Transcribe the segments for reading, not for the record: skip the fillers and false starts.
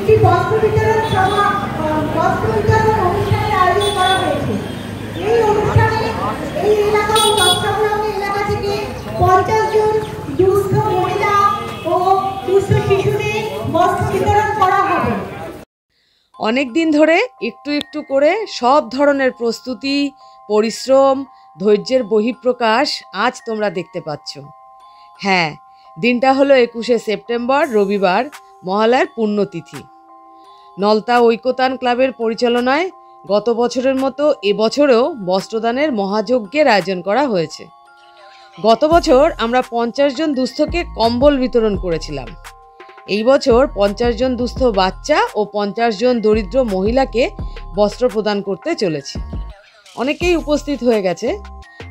একটি বস্ত্র বিতরণ অনুষ্ঠানের আয়োজন করা হয়েছে। এই অনুষ্ঠানে এই এলাকা ও চট্টগ্রাম এলাকা থেকে 50 জন দুস্থ মহিলা ও দুস্থ শিশুদের বস্ত্র বিতরণ করা হবে। অনেক দিন ধরে একটু একটু করে সব ধরনের প্রস্তুতি, পরিশ্রম, ধৈর্যের বহিঃপ্রকাশ আজ তোমরা দেখতে পাচ্ছ। হ্যাঁ, দিনটা হলো 21শে সেপ্টেম্বর, রবিবার, মহালয়ার পুণ্যতিথি। নলতা ঐকতান ক্লাবের পরিচালনায় গত বছরের মতো এবছরেও বস্ত্রদানের মহাযজ্ঞের আয়োজন করা হয়েছে। গত বছর আমরা 50 জন দুস্থকে কম্বল বিতরণ করেছিলাম। এই বছর 50 জন দুস্থ বাচ্চা ও 50 জন দরিদ্র মহিলাকে বস্ত্র প্রদান করতে চলেছি। অনেকেই উপস্থিত হয়ে গেছে।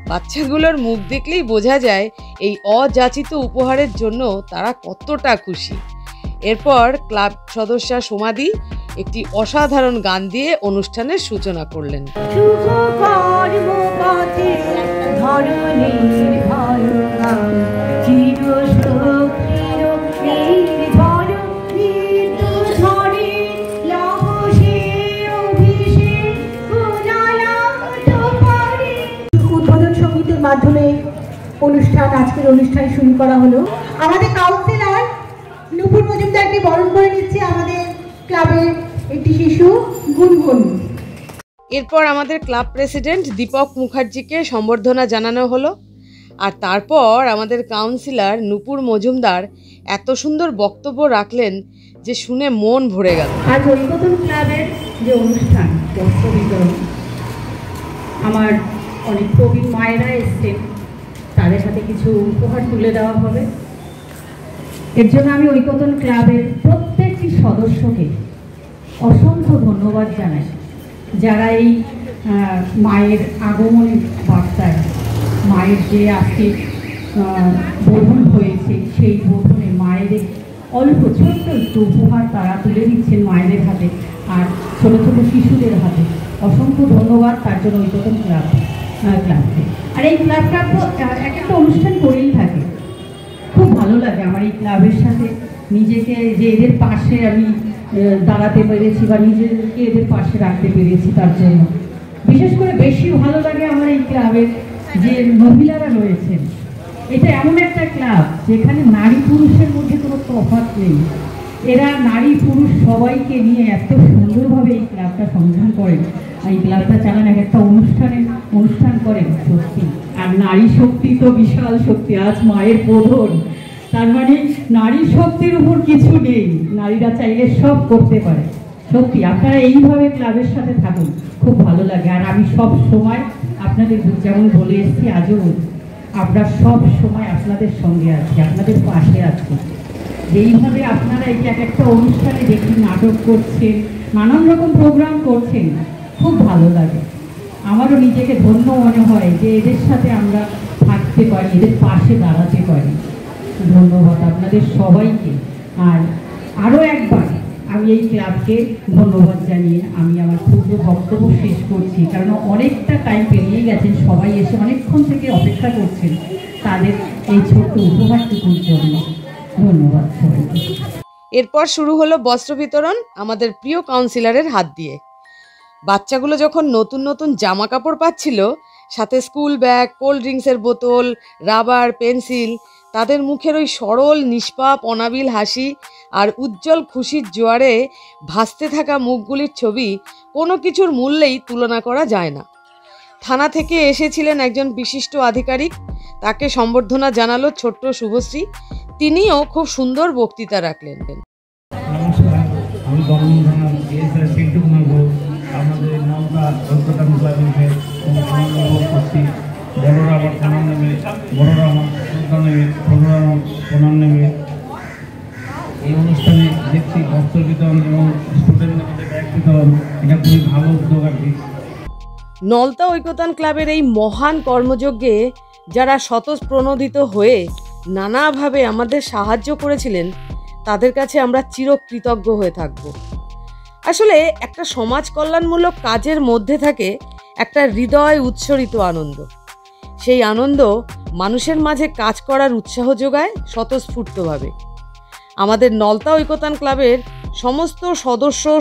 বাচ্চাগুলোর মুখ দেখলেই বোঝা যায় এই অযাচিত উপহারের জন্য তারা কতটা খুশি। এরপর ক্লাব সদস্যা সোমাদি একটি অসাধারণ গান দিয়ে অনুষ্ঠানের সূচনা করলেন। উদ্বোধন সঙ্গীতের মাধ্যমে আজকের অনুষ্ঠান শুরু করা হলো। আমাদের কাউন্সিলর নুপুর মজুমদারকে বরণ করে নিচ্ছে আমাদের ক্লাবের একটি শিশু গুনগুন। এরপর আমাদের ক্লাব প্রেসিডেন্ট দীপক মুখার্জিকে সম্বর্ধনা জানানো হলো। আর তারপর আমাদের কাউন্সিলর নুপুর মজুমদার এত সুন্দর বক্তব্য রাখলেন যে শুনে মন ভরে গেল। আজ ঐকতান ক্লাবের যে অনুষ্ঠান বস্ত্র বিতরণ, আমার অনেক প্রবীণ মায়েরা এসছেন, তাদের সাথে কিছু উপহার তুলে দেওয়া হবে। এর জন্য আমি ঐকতান ক্লাবের প্রত্যেকটি সদস্যকে অসংখ্য ধন্যবাদ জানাই, যারা এই মায়ের আগমনের বার্তায়, মায়ের যে আজকে বোধন হয়েছে সেই বোধনে মায়ের অল্প ছোট্ট একটু উপহার তারা তুলে দিচ্ছেন মায়েদের হাতে আর ছোট ছোট শিশুদের হাতে। অসংখ্য ধন্যবাদ তার জন্য ঐকতান ক্লাবকে। আর এই ক্লাবটা তো এক একটা অনুষ্ঠান করেই থাকে, খুব ভালো লাগে আমার এই ক্লাবের সাথে নিজেকে, যে এদের পাশে আমি দাঁড়াতে পেরেছি বা নিজেকে এদের পাশে রাখতে পেরেছি, তার জন্য বিশেষ করে বেশি ভালো লাগে আমার এই ক্লাবের যে মহিলারা রয়েছেন। এটা এমন একটা ক্লাব যেখানে নারী পুরুষের মধ্যে কোনো তফাৎ নেই। এরা নারী পুরুষ সবাইকে নিয়ে এত সুন্দরভাবে এই ক্লাবটা সঞ্চালন করেন, এই ক্লাবটা চালান, এক একটা অনুষ্ঠান করেন। সত্যি, আর নারী শক্তি তো বিশাল শক্তি। আজ মায়ের বোধন, তার মানে নারী শক্তির উপর কিছু নেই, নারীরা চাইলে সব করতে পারে। সত্যি আপনারা এইভাবে ক্লাবের সাথে থাকুন, খুব ভালো লাগে। আর আমি সব সময় আপনাদের যেমন বলে এসেছি, আজও আমরা সব সময় আপনাদের সঙ্গে আছি, আপনাদের পাশে আছি। যেইভাবে আপনারা এই এক একটা অনুষ্ঠানে দেখি নাটক করছেন, নানান রকম প্রোগ্রাম করছেন, খুব ভালো লাগে। আমারও নিজেকে ধন্য মনে হয় যে এদের সাথে আমরা থাকতে পারি, এদের পাশে দাঁড়াতে পারি। ধন্যবাদ আপনাদের সবাইকে। আর আরও একবার আমি এই ক্লাবকে ধন্যবাদ জানিয়ে আমি আমার ক্ষুদ্র বক্তব্য শেষ করছি, কারণ অনেকটা টাইম পেরিয়ে গেছেন, সবাই এসে অনেকক্ষণ থেকে অপেক্ষা করছেন তাদের এই ছোট্ট উপহারটুকুর জন্য। ধন্যবাদ সবাইকে। এরপর শুরু হলো বস্ত্র বিতরণ আমাদের প্রিয় কাউন্সিলরের হাত দিয়ে। বাচ্চাগুলো যখন নতুন নতুন জামা কাপড় পাচ্ছিল, সাথে স্কুল ব্যাগ, কোল্ড ড্রিঙ্কসের বোতল, রাবার, পেন্সিল, তাদের মুখের ওই সরল নিষ্পাপ অনাবিল হাসি আর উজ্জ্বল খুশির জোয়ারে ভাসতে থাকা মুখগুলির ছবি কোনো কিছুর মূল্যেই তুলনা করা যায় না। থানা থেকে এসেছিলেন একজন বিশিষ্ট আধিকারিক, তাকে সম্বর্ধনা জানালো ছোট্ট শুভশ্রী। তিনিও খুব সুন্দর বক্তৃতা রাখলেন। নমস্কার, আমি বর্ধমান থানার এসআই পিন্টু কুমার ঘোষ। আমাদের নলতা ঐকতান ক্লাবের করছি। বড়রা আমার প্রণাম নেবে, বড়রা আমার শ্রদ্ধা নেবে, ছোটরা আমার প্রণাম নেবে। এই অনুষ্ঠানে দেখছি বস্ত্র বিতরণ এবং স্টুডেন্টদের মধ্যে ব্যাগ বিতরণ, এটা খুবই ভালো উদ্যোগ আর কি। নলতা ঐকতান ক্লাবের এই মহান কর্মযজ্ঞে যারা স্বতঃপ্রণোদিত হয়ে নানাভাবে আমাদের সাহায্য করেছিলেন, তাদের কাছে আমরা চিরকৃতজ্ঞ হয়ে থাকব। আসলে একটা সমাজ কল্যাণমূলক কাজের মধ্যে থাকে একটা হৃদয় উৎসরিত আনন্দ। সেই আনন্দ মানুষের মাঝে কাজ করার উৎসাহ যোগায় স্বতঃস্ফূর্তভাবে। আমাদের নলতা ঐকতান ক্লাবের সমস্ত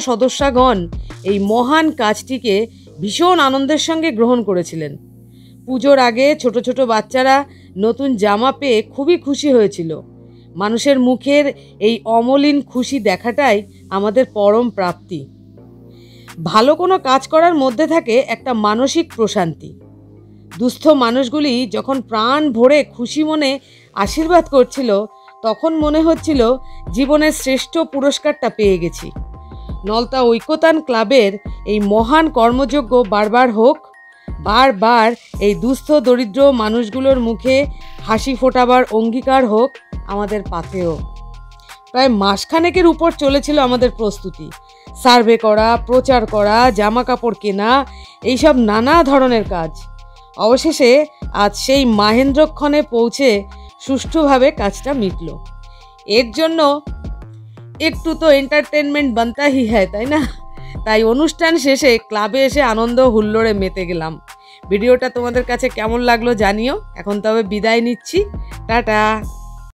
সদস্যগণ এই মহান কাজটিকে ভীষণ আনন্দের সঙ্গে গ্রহণ করেছিলেন। পুজোর আগে ছোট ছোট বাচ্চারা নতুন জামা পেয়ে খুবই খুশি হয়েছিল। মানুষের মুখের এই অমলিন খুশি দেখাটাই আমাদের পরম প্রাপ্তি। ভালো কোনো কাজ করার মধ্যে থাকে একটা মানসিক প্রশান্তি। দুস্থ মানুষগুলি যখন প্রাণ ভরে খুশি মনে আশীর্বাদ করছিল, তখন মনে হচ্ছিল জীবনের শ্রেষ্ঠ পুরস্কারটা পেয়ে গেছি। নলতা ঐক্যতান ক্লাবের এই মহান কর্মযজ্ঞ বারবার হোক, বারবার এই দুস্থ দরিদ্র মানুষগুলোর মুখে হাসি ফোটাবার অঙ্গীকার হোক আমাদের পাথেয়। প্রায় মাসখানেকের উপর চলেছিল আমাদের প্রস্তুতি, সার্ভে করা, প্রচার করা, জামা কাপড় কেনা, এইসব নানা ধরনের কাজ। অবশেষে আজ সেই মাহেন্দ্রক্ষণে পৌঁছে সুষ্ঠুভাবে কাজটা মিটল। এর জন্য একটু তো এন্টারটেনমেন্ট বানতাই হয়, তাই না? তাই অনুষ্ঠান শেষে ক্লাবে এসে আনন্দ হুল্লোড়ে মেতে গেলাম। ভিডিওটা তোমাদের কাছে কেমন লাগলো জানিও। এখন তবে বিদায় নিচ্ছি, টাটা।